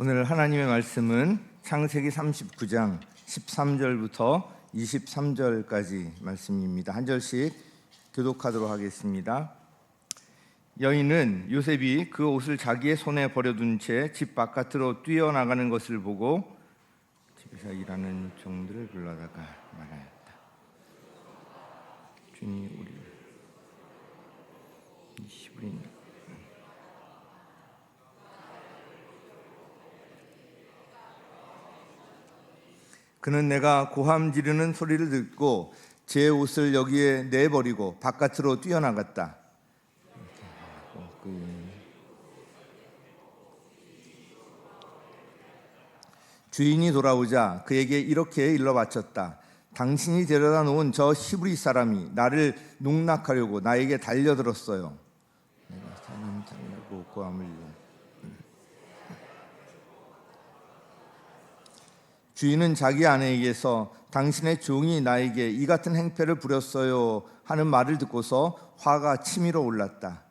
오늘 하나님의 말씀은 창세기 39장 13절부터 23절까지 말씀입니다. 한 절씩 교독하도록 하겠습니다. 여인은 요셉이 그 옷을 자기의 손에 버려둔 채 집 바깥으로 뛰어나가는 것을 보고 집에서 일하는 종들을 불러다가 말하였다. 주인이 우리 시부인 그는 내가 고함 지르는 소리를 듣고 제 옷을 여기에 내버리고 바깥으로 뛰어나갔다. 주인이 돌아오자 그에게 이렇게 일러 바쳤다. 당신이 데려다 놓은 저 히브리 사람이 나를 농락하려고 나에게 달려들었어요. 내가 사람 잡냐고 고함을 주인은 자기 아내에게서 당신의 종이 나에게 이 같은 행패를 부렸어요 하는 말을 듣고서 화가 치밀어 올랐다.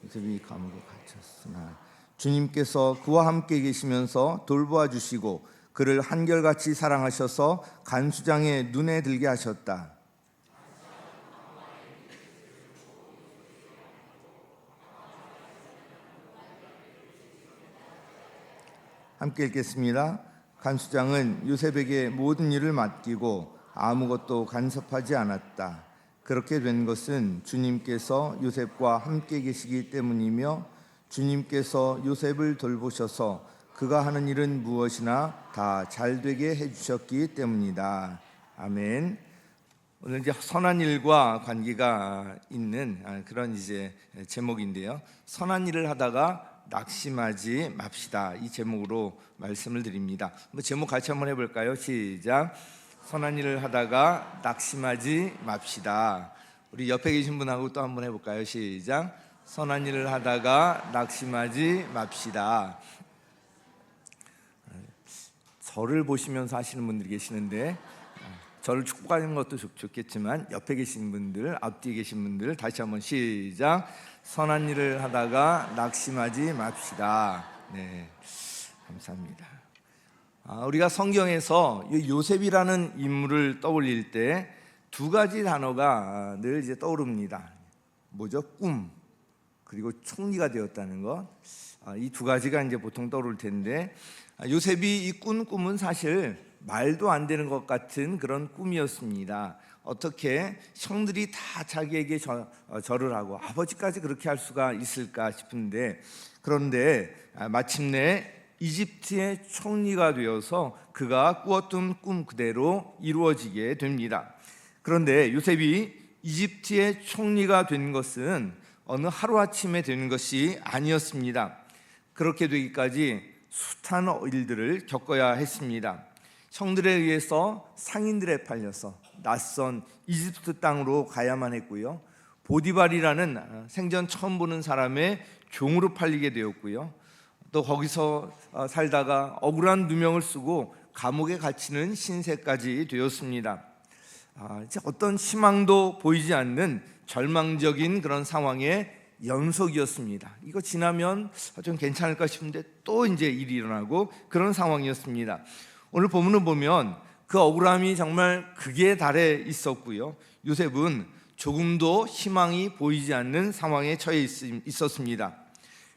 요셉이 감옥에 갇혔으나 주님께서 그와 함께 계시면서 돌보아 주시고 그를 한결같이 사랑하셔서 간수장의 눈에 들게 하셨다. 함께 읽겠습니다. 간수장은 요셉에게 모든 일을 맡기고 아무것도 간섭하지 않았다. 그렇게 된 것은 주님께서 요셉과 함께 계시기 때문이며 주님께서 요셉을 돌보셔서 그가 하는 일은 무엇이나 다 잘되게 해주셨기 때문이다. 아멘. 오늘 이제 선한 일과 관계가 있는 그런 이제 제목인데요. 선한 일을 하다가 낙심하지 맙시다. 이 제목으로 말씀을 드립니다. 제목 같이 한번 해볼까요? 시작. 선한 일을 하다가 낙심하지 맙시다. 우리 옆에 계신 분하고 또 한번 해볼까요? 시작. 선한 일을 하다가 낙심하지 맙시다. 저를 보시면서 하시는 분들이 계시는데 저를 축복하는 것도 좋겠지만 옆에 계신 분들, 앞뒤에 계신 분들 다시 한번 시작. 선한 일을 하다가 낙심하지 맙시다. 네, 감사합니다. 우리가 성경에서 요셉이라는 인물을 떠올릴 때 두 가지 단어가 늘 이제 떠오릅니다. 뭐죠? 꿈, 그리고 총리가 되었다는 것. 이 두 가지가 이제 보통 떠오를 텐데 요셉이 이 꾼 꿈은 사실 말도 안 되는 것 같은 그런 꿈이었습니다. 어떻게 형들이 다 자기에게 절을 하고 아버지까지 그렇게 할 수가 있을까 싶은데, 그런데 마침내 이집트의 총리가 되어서 그가 꾸었던 꿈 그대로 이루어지게 됩니다. 그런데 요셉이 이집트의 총리가 된 것은 어느 하루아침에 된 것이 아니었습니다. 그렇게 되기까지 숱한 일들을 겪어야 했습니다. 형들에 의해서 상인들에 팔려서 낯선 이집트 땅으로 가야만 했고요. 보디발이라는 생전 처음 보는 사람의 종으로 팔리게 되었고요. 또 거기서 살다가 억울한 누명을 쓰고 감옥에 갇히는 신세까지 되었습니다. 어떤 희망도 보이지 않는 절망적인 그런 상황의 연속이었습니다. 이거 지나면 좀 괜찮을까 싶은데 또 이제 일이 일어나고 그런 상황이었습니다. 오늘 본문을 보면 그 억울함이 정말 극에 달해 있었고요. 요셉은 조금도 희망이 보이지 않는 상황에 처해 있었습니다.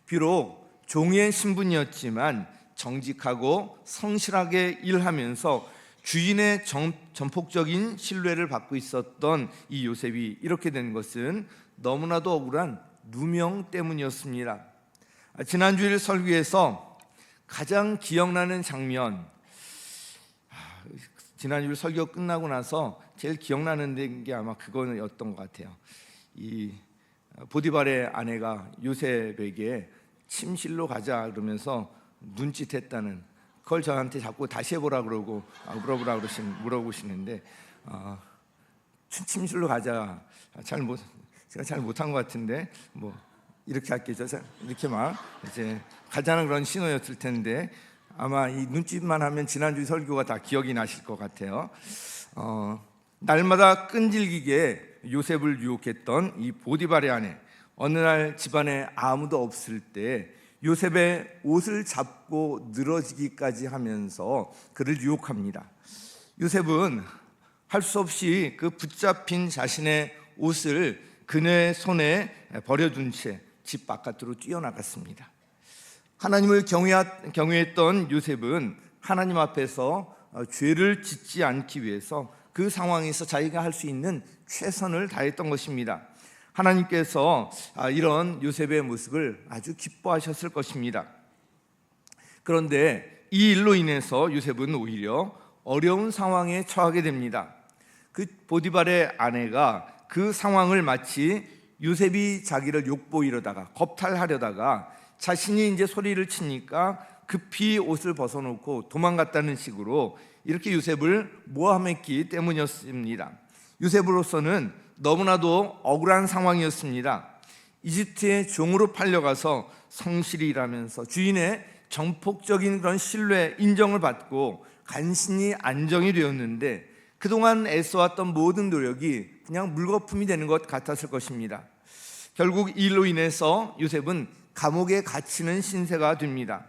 비록 종의 신분이었지만 정직하고 성실하게 일하면서 주인의 전폭적인 신뢰를 받고 있었던 이 요셉이 이렇게 된 것은 너무나도 억울한 누명 때문이었습니다. 지난주일 설교에서 가장 기억나는 장면, 지난주 설교 끝나고 나서 제일 기억나는 게 아마 그거였던 것 같아요. 이 보디발의 아내가 요셉에게 침실로 가자 그러면서 눈짓했다는, 그걸 저한테 자꾸 다시 해보라 그러고 물어보시는데 침실로 가자, 제가 잘 못한 것 같은데 뭐 이렇게 할게요. 이렇게 막 이제 가자는 그런 신호였을 텐데 아마 이 눈짓만 하면 지난주 설교가 다 기억이 나실 것 같아요. 날마다 끈질기게 요셉을 유혹했던 이 보디발의 아내, 어느 날 집안에 아무도 없을 때 요셉의 옷을 잡고 늘어지기까지 하면서 그를 유혹합니다. 요셉은 할 수 없이 그 붙잡힌 자신의 옷을 그녀의 손에 버려둔 채 집 바깥으로 뛰어나갔습니다. 하나님을 경외했던 요셉은 하나님 앞에서 죄를 짓지 않기 위해서 그 상황에서 자기가 할 수 있는 최선을 다했던 것입니다. 하나님께서 이런 요셉의 모습을 아주 기뻐하셨을 것입니다. 그런데 이 일로 인해서 요셉은 오히려 어려운 상황에 처하게 됩니다. 그 보디발의 아내가 그 상황을 마치 요셉이 자기를 욕보이려다가 겁탈하려다가 자신이 이제 소리를 치니까 급히 옷을 벗어놓고 도망갔다는 식으로 이렇게 요셉을 모함했기 때문이었습니다. 요셉으로서는 너무나도 억울한 상황이었습니다. 이집트의 종으로 팔려가서 성실히 일하면서 주인의 정폭적인 그런 신뢰, 인정을 받고 간신히 안정이 되었는데 그동안 애써왔던 모든 노력이 그냥 물거품이 되는 것 같았을 것입니다. 결국 이 일로 인해서 요셉은 감옥에 갇히는 신세가 됩니다.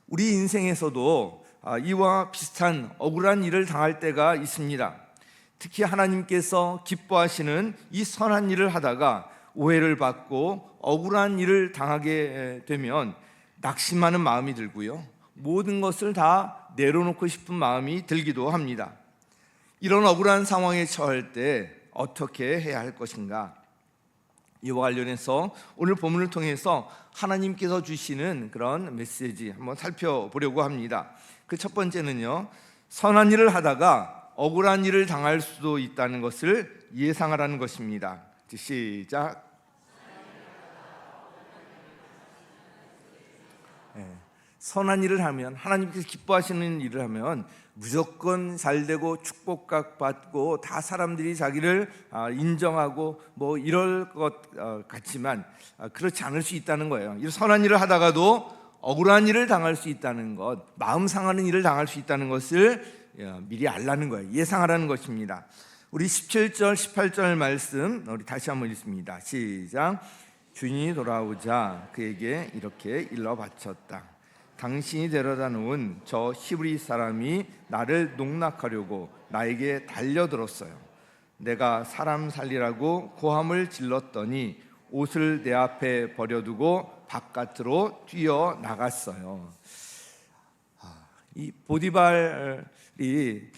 우리 인생에서도 이와 비슷한 억울한 일을 당할 때가 있습니다. 특히 하나님께서 기뻐하시는 이 선한 일을 하다가 오해를 받고 억울한 일을 당하게 되면 낙심하는 마음이 들고요, 모든 것을 다 내려놓고 싶은 마음이 들기도 합니다. 이런 억울한 상황에 처할 때 어떻게 해야 할 것인가? 이와 관련해서 오늘 본문을 통해서 하나님께서 주시는 그런 메시지 한번 살펴보려고 합니다. 그 첫 번째는요, 선한 일을 하다가 억울한 일을 당할 수도 있다는 것을 예상하라는 것입니다. 시작. 선한 일을 하면, 하나님께서 기뻐하시는 일을 하면 무조건 잘되고 축복받고 다 사람들이 자기를 인정하고 뭐 이럴 것 같지만 그렇지 않을 수 있다는 거예요. 이 선한 일을 하다가도 억울한 일을 당할 수 있다는 것, 마음 상하는 일을 당할 수 있다는 것을 미리 알라는 거예요. 예상하라는 것입니다. 우리 17절 18절 말씀 우리 다시 한번 읽습니다. 시작. 주인이 돌아오자 그에게 이렇게 일러 바쳤다. 당신이 데려다 놓은 저 히브리 사람이 나를 농락하려고 나에게 달려들었어요. 내가 사람 살리라고 고함을 질렀더니 옷을 내 앞에 버려두고 바깥으로 뛰어나갔어요. 이 보디발이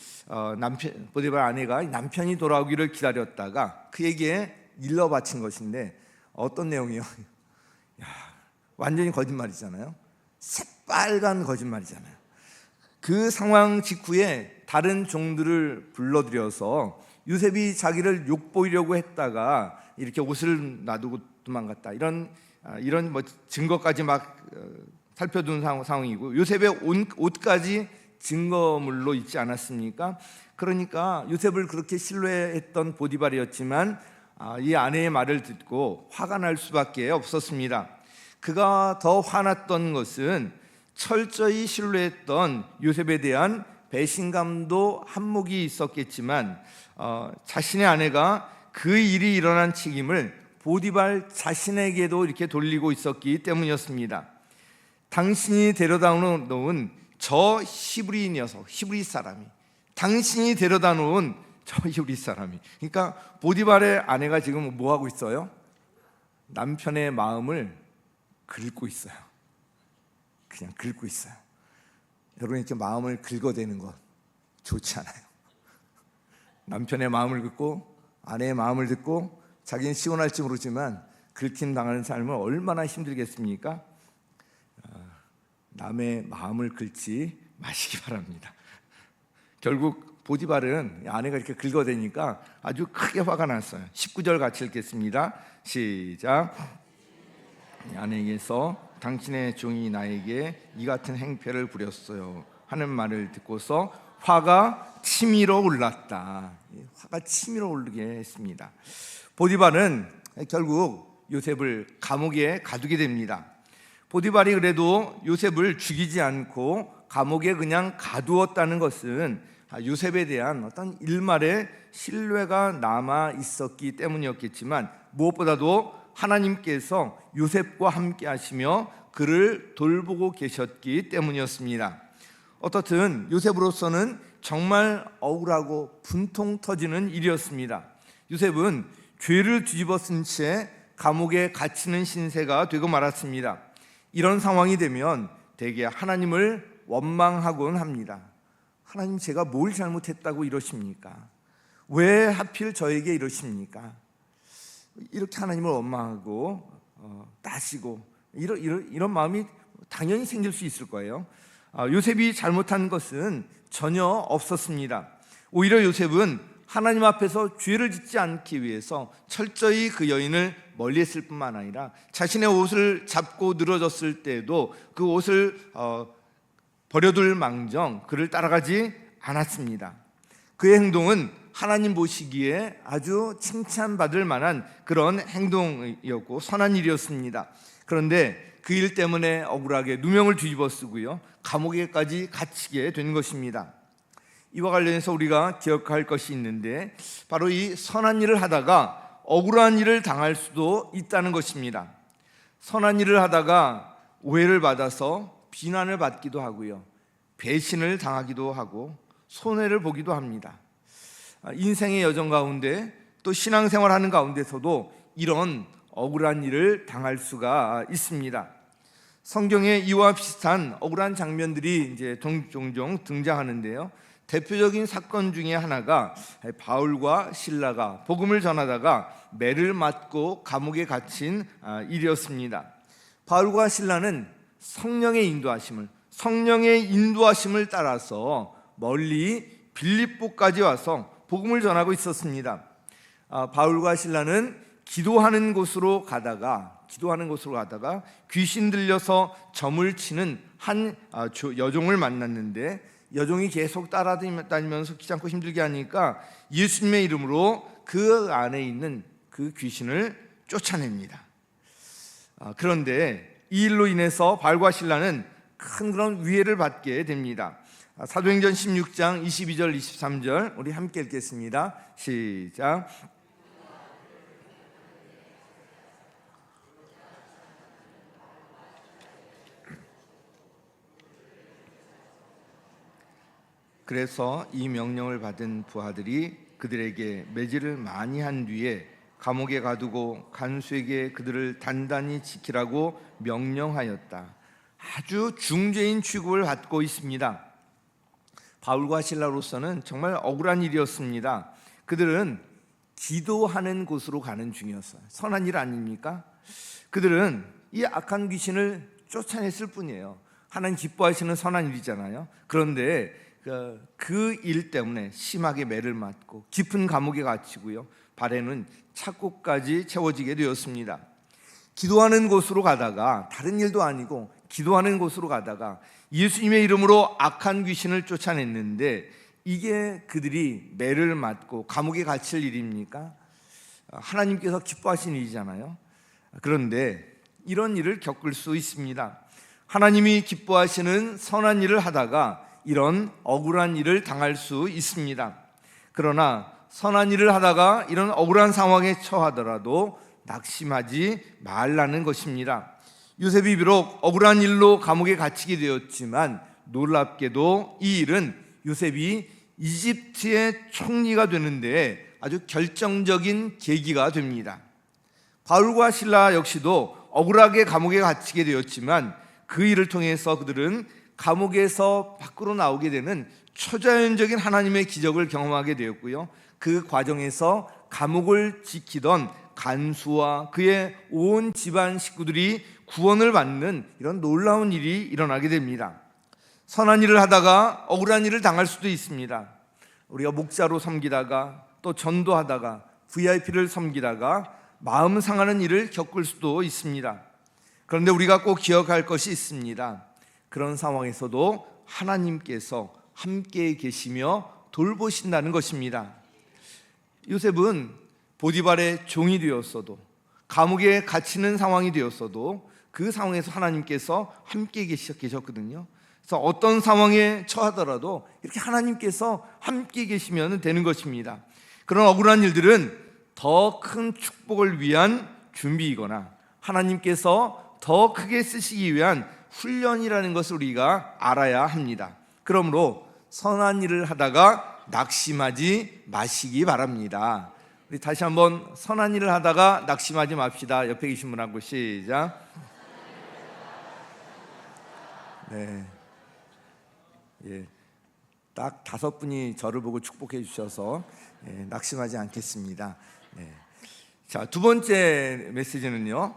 보디발 아내가 남편이 돌아오기를 기다렸다가 그에게 일러 바친 것인데 어떤 내용이요? 완전히 거짓말이잖아요. 새빨간 거짓말이잖아요. 그 상황 직후에 다른 종들을 불러들여서 요셉이 자기를 욕보이려고 했다가 이렇게 옷을 놔두고 도망갔다, 이런 뭐 증거까지 막 살펴둔 상황이고, 요셉의 옷까지 증거물로 있지 않았습니까? 그러니까 요셉을 그렇게 신뢰했던 보디발이었지만 이 아내의 말을 듣고 화가 날 수밖에 없었습니다. 그가 더 화났던 것은 철저히 신뢰했던 요셉에 대한 배신감도 한몫이 있었겠지만 자신의 아내가 그 일이 일어난 책임을 보디발 자신에게도 이렇게 돌리고 있었기 때문이었습니다. 당신이 데려다 놓은 저 히브리 녀석, 히브리 사람이, 당신이 데려다 놓은 저 히브리 사람이, 그러니까 보디발의 아내가 지금 뭐 하고 있어요? 남편의 마음을 긁고 있어요. 그냥 긁고 있어요. 여러분, 이렇게 마음을 긁어대는 것 좋지 않아요. 남편의 마음을 긁고 아내의 마음을 듣고 자기는 시원할지 모르지만 긁힘 당하는 삶은 얼마나 힘들겠습니까? 남의 마음을 긁지 마시기 바랍니다. 결국 보디발은 아내가 이렇게 긁어대니까 아주 크게 화가 났어요. 19절 같이 읽겠습니다. 시작. 아내에게서 당신의 종이 나에게 이 같은 행패를 부렸어요 하는 말을 듣고서 화가 치밀어 올랐다. 화가 치밀어 오르게 했습니다. 보디발은 결국 요셉을 감옥에 가두게 됩니다. 보디발이 그래도 요셉을 죽이지 않고 감옥에 그냥 가두었다는 것은 요셉에 대한 어떤 일말의 신뢰가 남아 있었기 때문이었겠지만 무엇보다도 하나님께서 요셉과 함께 하시며 그를 돌보고 계셨기 때문이었습니다. 어떻든 요셉으로서는 정말 억울하고 분통 터지는 일이었습니다. 요셉은 죄를 뒤집어 쓴 채 감옥에 갇히는 신세가 되고 말았습니다. 이런 상황이 되면 대개 하나님을 원망하곤 합니다. 하나님, 제가 뭘 잘못했다고 이러십니까? 왜 하필 저에게 이러십니까? 이렇게 하나님을 원망하고 따지고 이런 마음이 당연히 생길 수 있을 거예요. 요셉이 잘못한 것은 전혀 없었습니다. 오히려 요셉은 하나님 앞에서 죄를 짓지 않기 위해서 철저히 그 여인을 멀리했을 뿐만 아니라 자신의 옷을 잡고 늘어졌을 때에도 그 옷을 버려둘 망정 그를 따라가지 않았습니다. 그의 행동은 하나님 보시기에 아주 칭찬받을 만한 그런 행동이었고 선한 일이었습니다. 그런데 그 일 때문에 억울하게 누명을 뒤집어 쓰고요, 감옥에까지 갇히게 된 것입니다. 이와 관련해서 우리가 기억할 것이 있는데, 바로 이 선한 일을 하다가 억울한 일을 당할 수도 있다는 것입니다. 선한 일을 하다가 오해를 받아서 비난을 받기도 하고요, 배신을 당하기도 하고 손해를 보기도 합니다. 인생의 여정 가운데 또 신앙생활하는 가운데서도 이런 억울한 일을 당할 수가 있습니다. 성경에 이와 비슷한 억울한 장면들이 이제 종종 등장하는데요. 대표적인 사건 중에 하나가 바울과 신라가 복음을 전하다가 매를 맞고 감옥에 갇힌 일이었습니다. 바울과 신라는 성령의 인도하심을 따라서 멀리 빌립보까지 와서 복음을 전하고 있었습니다. 바울과 신라는 기도하는 곳으로 가다가 귀신 들려서 점을 치는 한 여종을 만났는데, 여종이 계속 따라다니면서 귀찮고 힘들게 하니까 예수님의 이름으로 그 안에 있는 그 귀신을 쫓아냅니다. 그런데 이 일로 인해서 바울과 신라는 큰 그런 위해를 받게 됩니다. 사도행전 16장 22절 23절 우리 함께 읽겠습니다. 시작. 그래서 이 명령을 받은 부하들이 그들에게 매질을 많이 한 뒤에 감옥에 가두고 간수에게 그들을 단단히 지키라고 명령하였다. 아주 중죄인 취급을 받고 있습니다. 바울과 신라로서는 정말 억울한 일이었습니다. 그들은 기도하는 곳으로 가는 중이었어요. 선한 일 아닙니까? 그들은 이 악한 귀신을 쫓아냈을 뿐이에요. 하나님 기뻐하시는 선한 일이잖아요. 그런데 그 일 때문에 심하게 매를 맞고 깊은 감옥에 갇히고요, 발에는 착고까지 채워지게 되었습니다. 기도하는 곳으로 가다가, 다른 일도 아니고 기도하는 곳으로 가다가 예수님의 이름으로 악한 귀신을 쫓아냈는데, 이게 그들이 매를 맞고 감옥에 갇힐 일입니까? 하나님께서 기뻐하시는 일이잖아요. 그런데 이런 일을 겪을 수 있습니다. 하나님이 기뻐하시는 선한 일을 하다가 이런 억울한 일을 당할 수 있습니다. 그러나 선한 일을 하다가 이런 억울한 상황에 처하더라도 낙심하지 말라는 것입니다. 요셉이 비록 억울한 일로 감옥에 갇히게 되었지만 놀랍게도 이 일은 요셉이 이집트의 총리가 되는데 아주 결정적인 계기가 됩니다. 바울과 신라 역시도 억울하게 감옥에 갇히게 되었지만 그 일을 통해서 그들은 감옥에서 밖으로 나오게 되는 초자연적인 하나님의 기적을 경험하게 되었고요, 그 과정에서 감옥을 지키던 간수와 그의 온 집안 식구들이 구원을 받는 이런 놀라운 일이 일어나게 됩니다. 선한 일을 하다가 억울한 일을 당할 수도 있습니다. 우리가 목자로 섬기다가 또 전도하다가 VIP를 섬기다가 마음 상하는 일을 겪을 수도 있습니다. 그런데 우리가 꼭 기억할 것이 있습니다. 그런 상황에서도 하나님께서 함께 계시며 돌보신다는 것입니다. 요셉은 보디발의 종이 되었어도, 감옥에 갇히는 상황이 되었어도 그 상황에서 하나님께서 함께 계셨거든요. 그래서 어떤 상황에 처하더라도 이렇게 하나님께서 함께 계시면 되는 것입니다. 그런 억울한 일들은 더 큰 축복을 위한 준비이거나 하나님께서 더 크게 쓰시기 위한 훈련이라는 것을 우리가 알아야 합니다. 그러므로 선한 일을 하다가 낙심하지 마시기 바랍니다. 우리 다시 한번 선한 일을 하다가 낙심하지 맙시다. 옆에 계신 분하고 시작. 네, 예, 딱 5분이 저를 보고 축복해 주셔서 낙심하지 않겠습니다. 네. 자, 두 번째 메시지는요,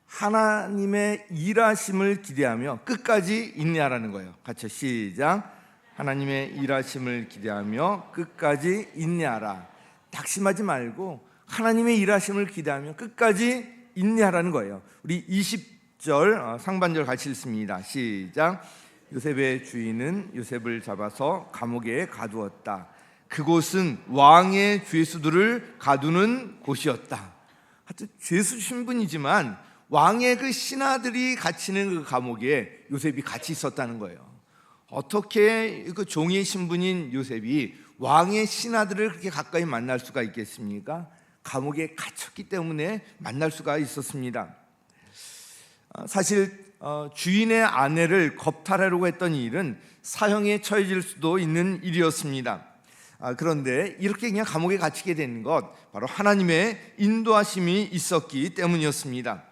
하나님의 일하심을 기대하며 끝까지 인내하라는 거예요. 같이 시작. 하나님의 일하심을 기대하며 끝까지 인내하라. 낙심하지 말고 하나님의 일하심을 기대하며 끝까지 인내하라는 거예요. 우리 20절 상반절 같이 읽습니다. 시작. 요셉의 주인은 요셉을 잡아서 감옥에 가두었다. 그곳은 왕의 죄수들을 가두는 곳이었다. 하여튼 죄수 신분이지만 왕의 그 신하들이 갇히는 그 감옥에 요셉이 같이 있었다는 거예요. 어떻게 그 종의 신분인 요셉이 왕의 신하들을 그렇게 가까이 만날 수가 있겠습니까? 감옥에 갇혔기 때문에 만날 수가 있었습니다. 사실 주인의 아내를 겁탈하려고 했던 일은 사형에 처해질 수도 있는 일이었습니다. 그런데 이렇게 그냥 감옥에 갇히게 된 것, 바로 하나님의 인도하심이 있었기 때문이었습니다.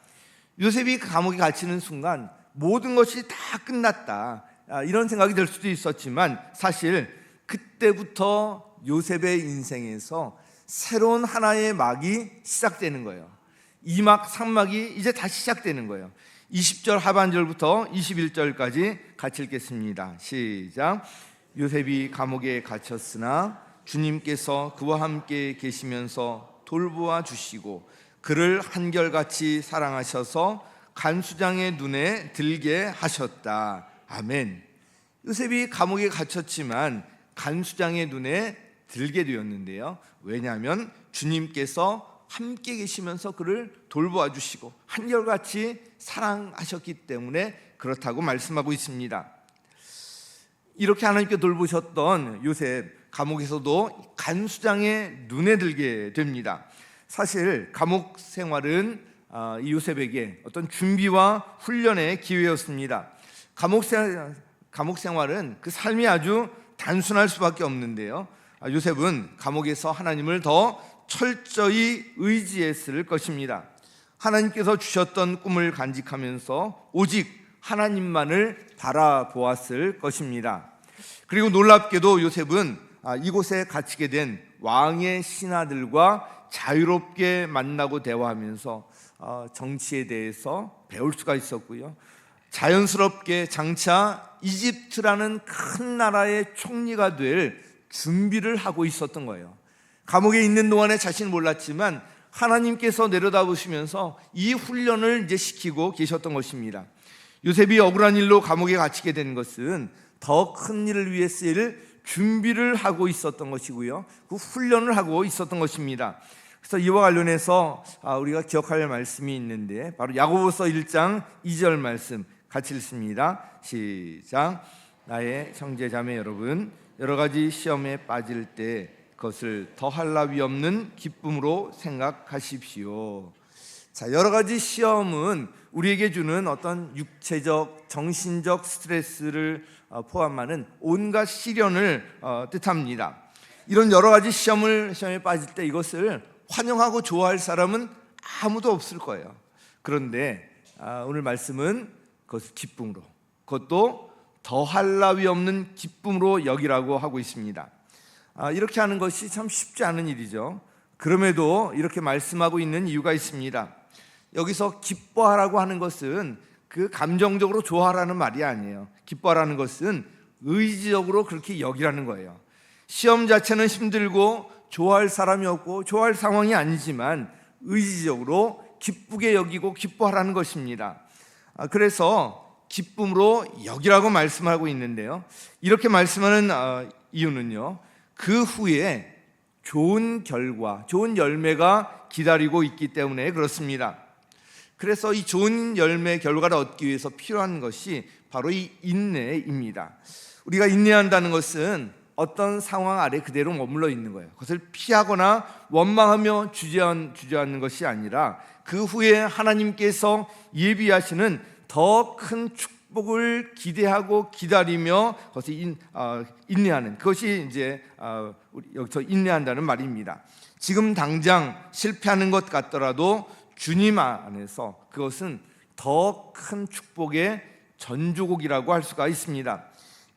요셉이 감옥에 갇히는 순간 모든 것이 다 끝났다, 이런 생각이 들 수도 있었지만 사실 그때부터 요셉의 인생에서 새로운 하나의 막이 시작되는 거예요. 2막 3막이 이제 다시 시작되는 거예요. 20절 하반절부터 21절까지 같이 읽겠습니다. 시작. 요셉이 감옥에 갇혔으나 주님께서 그와 함께 계시면서 돌보아 주시고 그를 한결같이 사랑하셔서 간수장의 눈에 들게 하셨다. 아멘. 요셉이 감옥에 갇혔지만 간수장의 눈에 들게 되었는데요. 왜냐하면 주님께서 함께 계시면서 그를 돌보아 주시고 한결같이 사랑하셨기 때문에 그렇다고 말씀하고 있습니다. 이렇게 하나님께 돌보셨던 요셉, 감옥에서도 간수장의 눈에 들게 됩니다. 사실 감옥 생활은 이 요셉에게 어떤 준비와 훈련의 기회였습니다. 감옥 생활은 그 삶이 아주 단순할 수밖에 없는데요. 요셉은 감옥에서 하나님을 더 철저히 의지했을 것입니다. 하나님께서 주셨던 꿈을 간직하면서 오직 하나님만을 바라보았을 것입니다. 그리고 놀랍게도 요셉은 이곳에 갇히게 된 왕의 신하들과 자유롭게 만나고 대화하면서 정치에 대해서 배울 수가 있었고요. 자연스럽게 장차 이집트라는 큰 나라의 총리가 될 준비를 하고 있었던 거예요. 감옥에 있는 동안에 자신은 몰랐지만 하나님께서 내려다보시면서 이 훈련을 이제 시키고 계셨던 것입니다. 요셉이 억울한 일로 감옥에 갇히게 된 것은 더 큰 일을 위해 쓰일 준비를 하고 있었던 것이고요, 그 훈련을 하고 있었던 것입니다. 그래서 이와 관련해서 우리가 기억할 말씀이 있는데 바로 야고보서 1장 2절 말씀 같이 읽습니다. 시작. 나의 형제자매 여러분, 여러 가지 시험에 빠질 때 그것을 더할 나위 없는 기쁨으로 생각하십시오. 자, 여러 가지 시험은 우리에게 주는 어떤 육체적, 정신적 스트레스를 포함하는 온갖 시련을 뜻합니다. 이런 여러 가지 시험에 빠질 때 이것을 환영하고 좋아할 사람은 아무도 없을 거예요. 그런데 오늘 말씀은 그것을 기쁨으로, 그것도 더할 나위 없는 기쁨으로 여기라고 하고 있습니다. 이렇게 하는 것이 참 쉽지 않은 일이죠. 그럼에도 이렇게 말씀하고 있는 이유가 있습니다. 여기서 기뻐하라고 하는 것은 그 감정적으로 좋아하라는 말이 아니에요. 기뻐하라는 것은 의지적으로 그렇게 여기라는 거예요. 시험 자체는 힘들고 좋아할 사람이 없고 좋아할 상황이 아니지만 의지적으로 기쁘게 여기고 기뻐하라는 것입니다. 그래서 기쁨으로 여기라고 말씀하고 있는데요, 이렇게 말씀하는 이유는요, 그 후에 좋은 결과, 좋은 열매가 기다리고 있기 때문에 그렇습니다. 그래서 이 좋은 열매 결과를 얻기 위해서 필요한 것이 바로 이 인내입니다. 우리가 인내한다는 것은 어떤 상황 아래 그대로 머물러 있는 거예요. 그것을 피하거나 원망하며 주저앉는 것이 아니라 그 후에 하나님께서 예비하시는 더 큰 축복을 기대하고 기다리며 그것을 인내하는, 그것이 이제 여기서 인내한다는 말입니다. 지금 당장 실패하는 것 같더라도 주님 안에서 그것은 더 큰 축복의 전조곡이라고 할 수가 있습니다.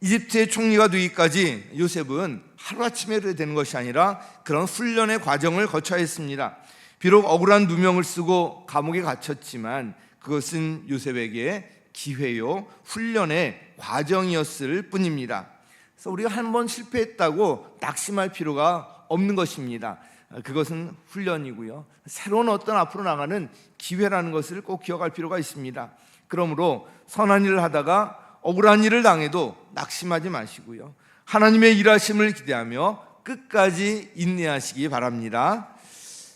이집트의 총리가 되기까지 요셉은 하루아침에 되는 것이 아니라 그런 훈련의 과정을 거쳐야 했습니다. 비록 억울한 누명을 쓰고 감옥에 갇혔지만 그것은 요셉에게 기회요, 훈련의 과정이었을 뿐입니다. 그래서 우리가 한 번 실패했다고 낙심할 필요가 없는 것입니다. 그것은 훈련이고요, 새로운 어떤 앞으로 나가는 기회라는 것을 꼭 기억할 필요가 있습니다. 그러므로 선한 일을 하다가 억울한 일을 당해도 낙심하지 마시고요, 하나님의 일하심을 기대하며 끝까지 인내하시기 바랍니다.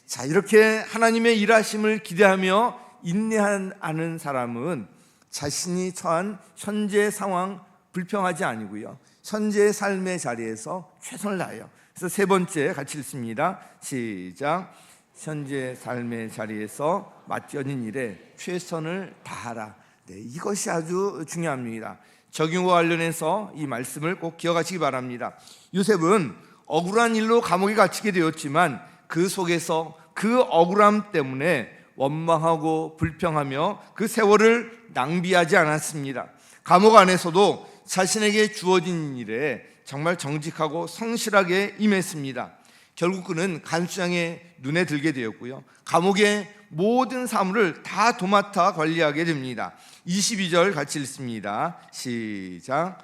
자, 이렇게 하나님의 일하심을 기대하며 인내하는 사람은 자신이 처한 현재 상황 불평하지 아니고요, 현재의 삶의 자리에서 최선을 다해요. 그래서 세 번째 같이 읽습니다. 시작. 현재 삶의 자리에서 맡겨진 일에 최선을 다하라. 네, 이것이 아주 중요합니다. 적용과 관련해서 이 말씀을 꼭 기억하시기 바랍니다. 요셉은 억울한 일로 감옥에 갇히게 되었지만 그 속에서 그 억울함 때문에 원망하고 불평하며 그 세월을 낭비하지 않았습니다. 감옥 안에서도 자신에게 주어진 일에 정말 정직하고 성실하게 임했습니다. 결국 그는 간수장의 눈에 들게 되었고요, 감옥의 모든 사물을 다 도맡아 관리하게 됩니다. 22절 같이 읽습니다. 시작.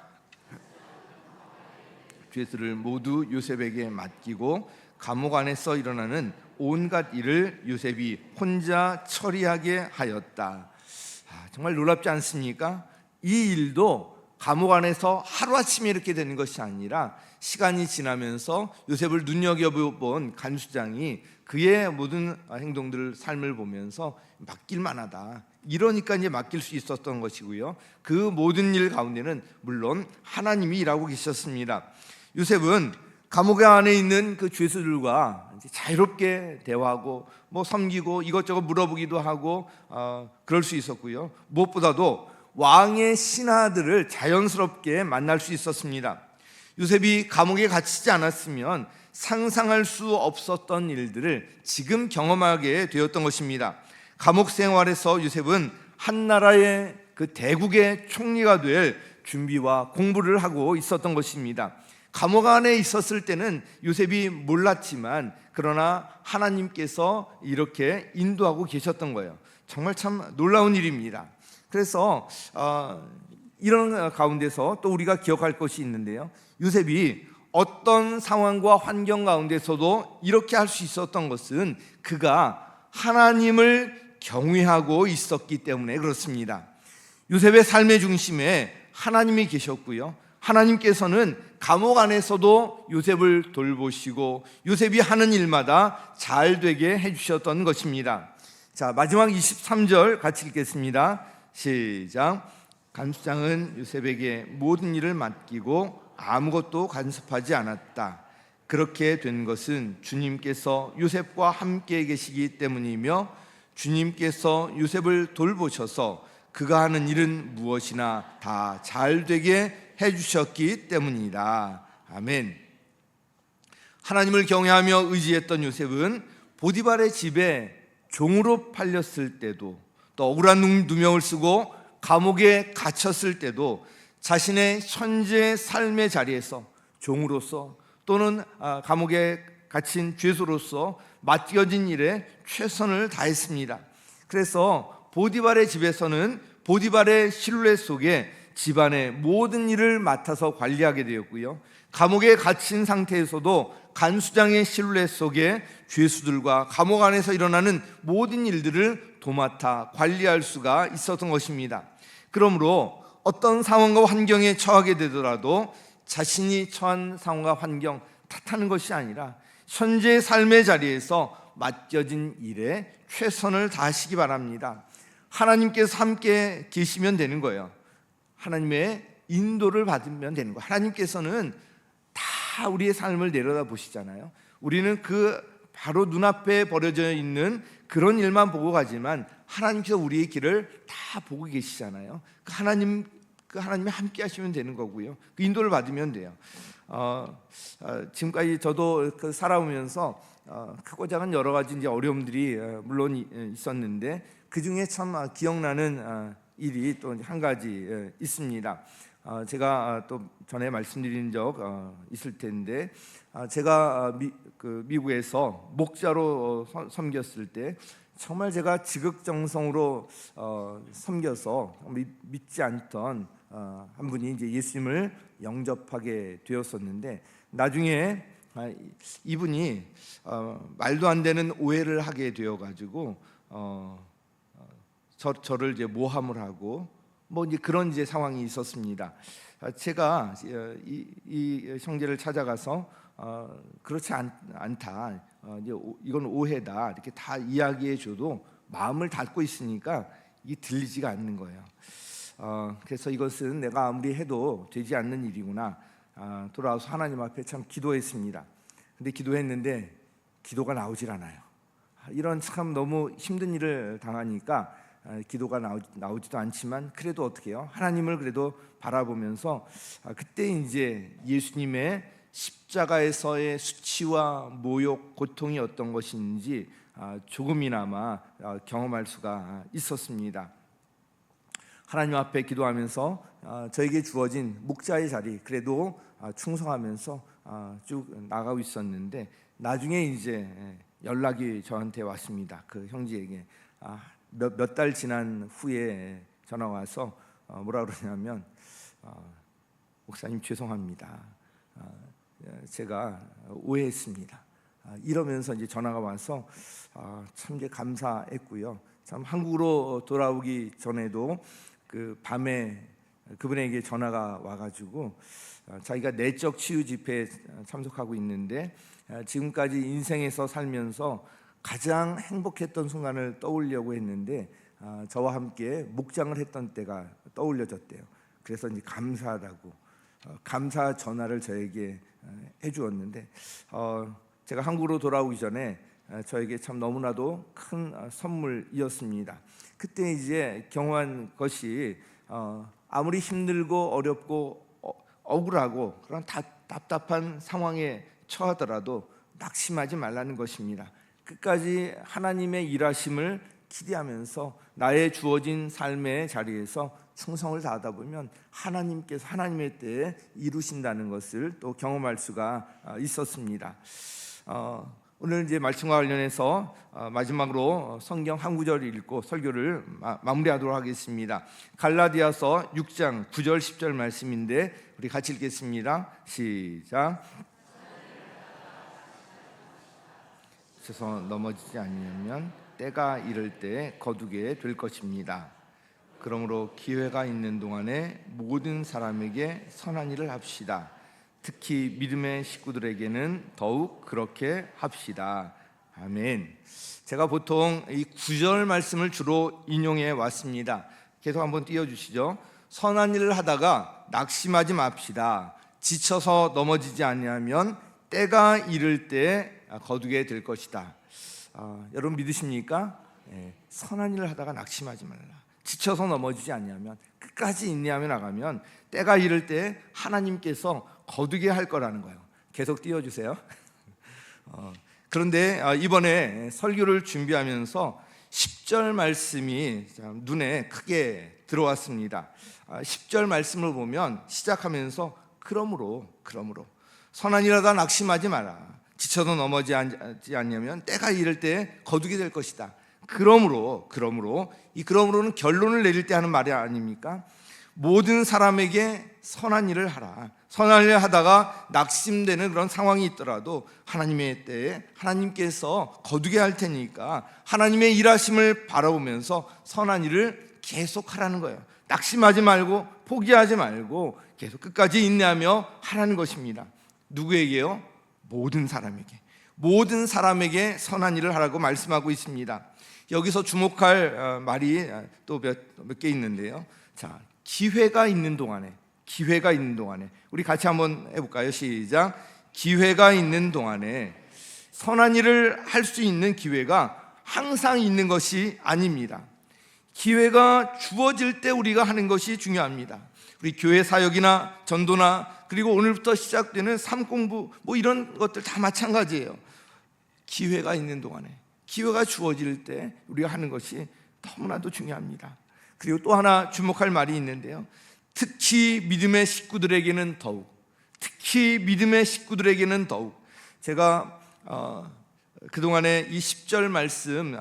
죄수를 모두 요셉에게 맡기고 감옥 안에서 일어나는 온갖 일을 요셉이 혼자 처리하게 하였다. 정말 놀랍지 않습니까? 이 일도 감옥 안에서 하루아침에 이렇게 되는 것이 아니라 시간이 지나면서 요셉을 눈여겨본 간수장이 그의 모든 행동들을, 삶을 보면서 맡길 만하다, 이러니까 이제 맡길 수 있었던 것이고요, 그 모든 일 가운데는 물론 하나님이 일하고 계셨습니다. 요셉은 감옥 안에 있는 그 죄수들과 자유롭게 대화하고 섬기고 이것저것 물어보기도 하고 그럴 수 있었고요, 무엇보다도 왕의 신하들을 자연스럽게 만날 수 있었습니다. 요셉이 감옥에 갇히지 않았으면 상상할 수 없었던 일들을 지금 경험하게 되었던 것입니다. 감옥 생활에서 요셉은 한 나라의 그 대국의 총리가 될 준비와 공부를 하고 있었던 것입니다. 감옥 안에 있었을 때는 요셉이 몰랐지만 그러나 하나님께서 이렇게 인도하고 계셨던 거예요. 정말 참 놀라운 일입니다. 그래서 이런 가운데서 또 우리가 기억할 것이 있는데요, 요셉이 어떤 상황과 환경 가운데서도 이렇게 할 수 있었던 것은 그가 하나님을 경외하고 있었기 때문에 그렇습니다. 요셉의 삶의 중심에 하나님이 계셨고요, 하나님께서는 감옥 안에서도 요셉을 돌보시고 요셉이 하는 일마다 잘 되게 해주셨던 것입니다. 자, 마지막 23절 같이 읽겠습니다. 시작. 간수장은 요셉에게 모든 일을 맡기고 아무것도 간섭하지 않았다. 그렇게 된 것은 주님께서 요셉과 함께 계시기 때문이며 주님께서 요셉을 돌보셔서 그가 하는 일은 무엇이나 다 잘 되게 해주셨기 때문이다. 아멘. 하나님을 경외하며 의지했던 요셉은 보디발의 집에 종으로 팔렸을 때도, 또 억울한 누명을 쓰고 감옥에 갇혔을 때도 자신의 현재 삶의 자리에서 종으로서 또는 감옥에 갇힌 죄수로서 맡겨진 일에 최선을 다했습니다. 그래서 보디발의 집에서는 보디발의 실루엣 속에 집안의 모든 일을 맡아서 관리하게 되었고요, 감옥에 갇힌 상태에서도 간수장의 실루엣 속에 죄수들과 감옥 안에서 일어나는 모든 일들을 도맡아 관리할 수가 있었던 것입니다. 그러므로 어떤 상황과 환경에 처하게 되더라도 자신이 처한 상황과 환경 탓하는 것이 아니라 현재 삶의 자리에서 맡겨진 일에 최선을 다하시기 바랍니다. 하나님께서 함께 계시면 되는 거예요. 하나님의 인도를 받으면 되는 거예요. 하나님께서는 다 우리의 삶을 내려다보시잖아요. 우리는 그 바로 눈앞에 벌어져 있는 그런 일만 보고 가지만 하나님께서 우리의 길을 다 보고 계시잖아요. 그 하나님이 함께 하시면 되는 거고요. 그 인도를 받으면 돼요. 지금까지 저도 살아오면서 크고 작은 여러 가지 이제 어려움들이 물론 있었는데 그 중에 참 기억나는 일이 또 한 가지 있습니다. 제가 또 전에 말씀드린 적 있을 텐데 제가 미국에서 목자로 섬겼을 때 정말 제가 지극정성으로 섬겨서 믿지 않던 한 분이 이제 예수님을 영접하게 되었었는데 나중에 이분이 말도 안 되는 오해를 하게 되어가지고 저를 이제 모함을 하고 뭐 이제 그런 이제 상황이 있었습니다. 제가 이 형제를 찾아가서 그렇지 않다, 이건 오해다 이렇게 다 이야기해줘도 마음을 닫고 있으니까 이게 들리지가 않는 거예요. 그래서 이것은 내가 아무리 해도 되지 않는 일이구나. 돌아와서 하나님 앞에 참 기도했습니다. 근데 기도했는데 기도가 나오질 않아요. 이런 참 너무 힘든 일을 당하니까 기도가 나오지도 않지만 그래도 어떻게 해요? 하나님을 그래도 바라보면서 그때 이제 예수님의 십자가에서의 수치와 모욕, 고통이 어떤 것인지 조금이나마 경험할 수가 있었습니다. 하나님 앞에 기도하면서 저에게 주어진 목자의 자리 그래도 충성하면서 쭉 나가고 있었는데 나중에 이제 연락이 저한테 왔습니다. 그 형제에게 몇 달 지난 후에 전화 와서 뭐라 그러냐면 목사님 죄송합니다. 제가 오해했습니다. 이러면서 이제 전화가 와서 참 이제 감사했고요. 참 한국으로 돌아오기 전에도 그 밤에 그분에게 전화가 와가지고 자기가 내적 치유 집회에 참석하고 있는데 지금까지 인생에서 살면서 가장 행복했던 순간을 떠올리려고 했는데 저와 함께 목장을 했던 때가 떠올려졌대요. 그래서 이제 감사하다고 감사 전화를 저에게 해주었는데 제가 한국으로 돌아오기 전에 저에게 참 너무나도 큰 선물이었습니다. 그때 이제 경험한 것이 아무리 힘들고 어렵고 억울하고 그런 답답한 상황에 처하더라도 낙심하지 말라는 것입니다. 끝까지 하나님의 일하심을 기대하면서 나의 주어진 삶의 자리에서 충성을 다하다 보면 하나님께서 하나님의 때에 이루신다는 것을 또 경험할 수가 있었습니다. 오늘 이제 말씀과 관련해서 마지막으로 성경 한 구절을 읽고 설교를 마무리하도록 하겠습니다. 갈라디아서 6장 9절 10절 말씀인데 우리 같이 읽겠습니다. 시작. 지쳐서 넘어지지 않으면 때가 이를 때 거두게 될 것입니다. 그러므로 기회가 있는 동안에 모든 사람에게 선한 일을 합시다. 특히 믿음의 식구들에게는 더욱 그렇게 합시다. 아멘. 제가 보통 이 9절 말씀을 주로 인용해 왔습니다. 계속 한번 띄워주시죠. 선한 일을 하다가 낙심하지 맙시다. 지쳐서 넘어지지 아니하면 때가 이를 때 거두게 될 것이다. 여러분 믿으십니까? 선한 일을 하다가 낙심하지 말라. 지쳐서 넘어지지 않냐면 끝까지 인내하며 나가면 때가 이를 때 하나님께서 거두게 할 거라는 거예요. 계속 띄워주세요. 그런데 이번에 설교를 준비하면서 10절 말씀이 눈에 크게 들어왔습니다. 10절 말씀을 보면 시작하면서 그러므로 선한 일 하다 낙심하지 마라. 지쳐도 넘어지지 않냐면 때가 이를 때 거두게 될 것이다. 그러므로 이 그러므로는 결론을 내릴 때 하는 말이 아닙니까? 모든 사람에게 선한 일을 하라. 선한 일을 하다가 낙심되는 그런 상황이 있더라도 하나님의 때에 하나님께서 거두게 할 테니까 하나님의 일하심을 바라보면서 선한 일을 계속하라는 거예요. 낙심하지 말고 포기하지 말고 계속 끝까지 인내하며 하라는 것입니다. 누구에게요? 모든 사람에게 선한 일을 하라고 말씀하고 있습니다. 여기서 주목할 말이 또 몇 개 있는데요. 자, 기회가 있는 동안에 우리 같이 한번 해볼까요? 시작. 기회가 있는 동안에 선한 일을 할 수 있는 기회가 항상 있는 것이 아닙니다. 기회가 주어질 때 우리가 하는 것이 중요합니다. 우리 교회 사역이나 전도나 그리고 오늘부터 시작되는 삶 공부 이런 것들 다 마찬가지예요. 기회가 있는 동안에, 기회가 주어질 때 우리가 하는 것이 너무나도 중요합니다. 그리고 또 하나 주목할 말이 있는데요, 특히 믿음의 식구들에게는 더욱, 제가 그동안에 이 10절 말씀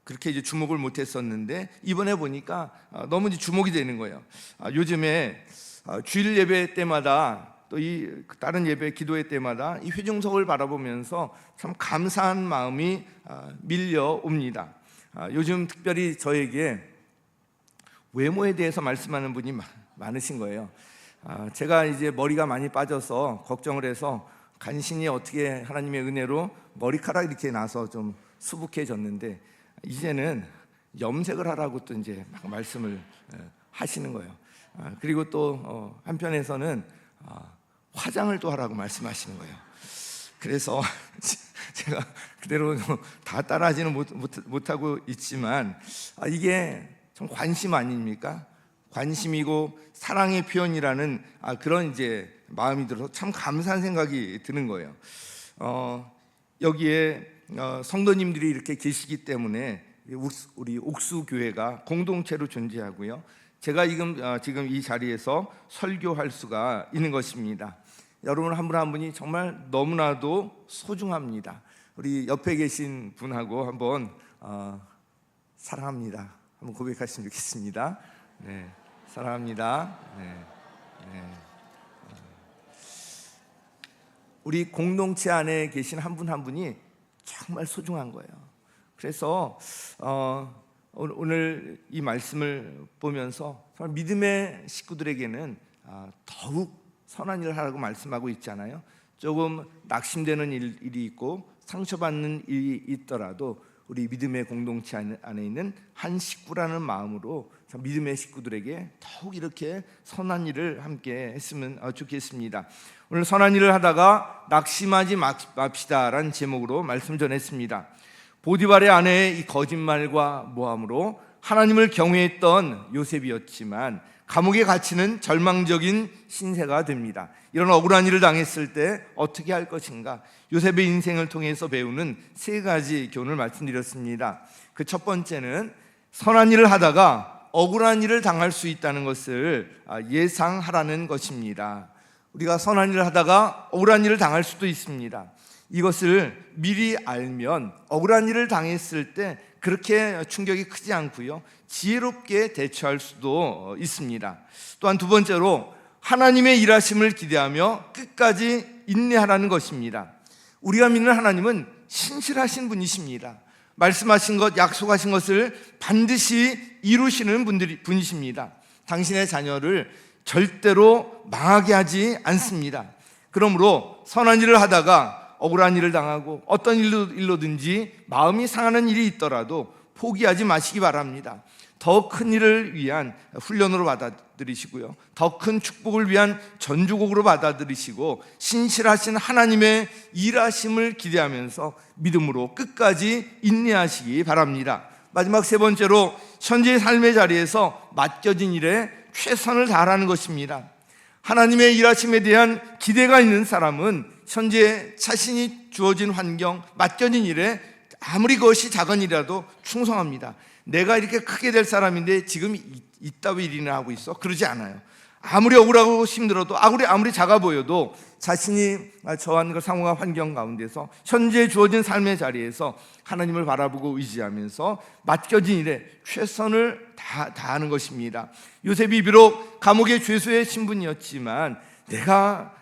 그렇게 이제 주목을 못했었는데 이번에 보니까 너무 주목이 되는 거예요. 요즘에 주일 예배 때마다 또 이 다른 예배 기도회 때마다 이 회중석을 바라보면서 참 감사한 마음이 밀려옵니다. 요즘 특별히 저에게 외모에 대해서 말씀하는 분이 많으신 거예요. 제가 이제 머리가 많이 빠져서 걱정을 해서 간신히 어떻게 하나님의 은혜로 머리카락 이렇게 나서 좀 수북해졌는데 이제는 염색을 하라고 또 이제 막 말씀을 하시는 거예요. 그리고 또 한편에서는 화장을 또 하라고 말씀하시는 거예요. 그래서 제가 그대로 다 따라하지는 못하고 있지만 이게 좀 관심 아닙니까? 관심이고 사랑의 표현이라는 그런 이제 마음이 들어서 참 감사한 생각이 드는 거예요. 여기에 성도님들이 이렇게 계시기 때문에 우리 옥수교회가 공동체로 존재하고요, 제가 지금 이 자리에서 설교할 수가 있는 것입니다. 여러분 한 분 한 분이 정말 너무나도 소중합니다. 우리 옆에 계신 분하고 한번 사랑합니다 한번 고백하시면 좋겠습니다. 네, 사랑합니다. 네. 우리 공동체 안에 계신 한 분 한 분이 정말 소중한 거예요. 그래서 오늘 이 말씀을 보면서 정말 믿음의 식구들에게는 더욱 선한 일을 하라고 말씀하고 있잖아요. 조금 낙심되는 일이 있고 상처받는 일이 있더라도 우리 믿음의 공동체 안에 있는 한 식구라는 마음으로 믿음의 식구들에게 더욱 이렇게 선한 일을 함께 했으면 좋겠습니다. 오늘 선한 일을 하다가 낙심하지 맙시다라는 제목으로 말씀 전했습니다. 보디발의 아내의 이 거짓말과 모함으로 하나님을 경외했던 요셉이었지만 감옥에 갇히는 절망적인 신세가 됩니다. 이런 억울한 일을 당했을 때 어떻게 할 것인가? 요셉의 인생을 통해서 배우는 3가지 교훈을 말씀드렸습니다. 그 첫 번째는 선한 일을 하다가 억울한 일을 당할 수 있다는 것을 예상하라는 것입니다. 우리가 선한 일을 하다가 억울한 일을 당할 수도 있습니다. 이것을 미리 알면 억울한 일을 당했을 때 그렇게 충격이 크지 않고요, 지혜롭게 대처할 수도 있습니다. 또한 두 번째로 하나님의 일하심을 기대하며 끝까지 인내하라는 것입니다. 우리가 믿는 하나님은 신실하신 분이십니다. 말씀하신 것, 약속하신 것을 반드시 이루시는 분이십니다. 당신의 자녀를 절대로 망하게 하지 않습니다. 그러므로 선한 일을 하다가 억울한 일을 당하고 어떤 일로든지 마음이 상하는 일이 있더라도 포기하지 마시기 바랍니다. 더 큰 일을 위한 훈련으로 받아들이시고요, 더 큰 축복을 위한 전주곡으로 받아들이시고 신실하신 하나님의 일하심을 기대하면서 믿음으로 끝까지 인내하시기 바랍니다. 마지막 3번째로 현재의 삶의 자리에서 맡겨진 일에 최선을 다하라는 것입니다. 하나님의 일하심에 대한 기대가 있는 사람은 현재 자신이 주어진 환경, 맡겨진 일에 아무리 그것이 작은 일이라도 충성합니다. 내가 이렇게 크게 될 사람인데 지금 이따위 일이나 하고 있어? 그러지 않아요. 아무리 억울하고 힘들어도, 아무리 작아 보여도 자신이 처한 그 상황과 환경 가운데서 현재 주어진 삶의 자리에서 하나님을 바라보고 의지하면서 맡겨진 일에 최선을 다하는 것입니다. 요셉이 비록 감옥의 죄수의 신분이었지만 내가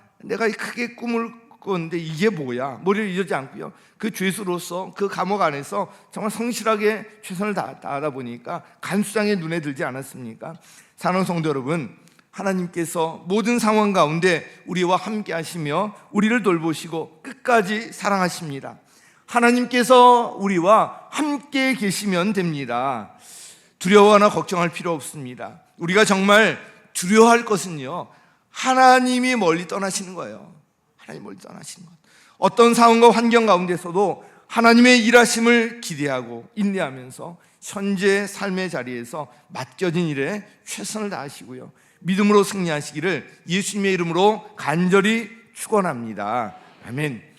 크게 꿈을 꿨는데 이게 뭐야? 머리를 이러지 않고요, 그 죄수로서 그 감옥 안에서 정말 성실하게 최선을 다하다 보니까 간수장의 눈에 들지 않았습니까? 사랑하는 성도 여러분, 하나님께서 모든 상황 가운데 우리와 함께 하시며 우리를 돌보시고 끝까지 사랑하십니다. 하나님께서 우리와 함께 계시면 됩니다. 두려워하거나 걱정할 필요 없습니다. 우리가 정말 두려워할 것은요, 하나님이 멀리 떠나시는 거예요. 하나님 멀리 떠나시는 것. 어떤 상황과 환경 가운데서도 하나님의 일하심을 기대하고 인내하면서 현재 삶의 자리에서 맡겨진 일에 최선을 다하시고요, 믿음으로 승리하시기를 예수님의 이름으로 간절히 축원합니다. 아멘.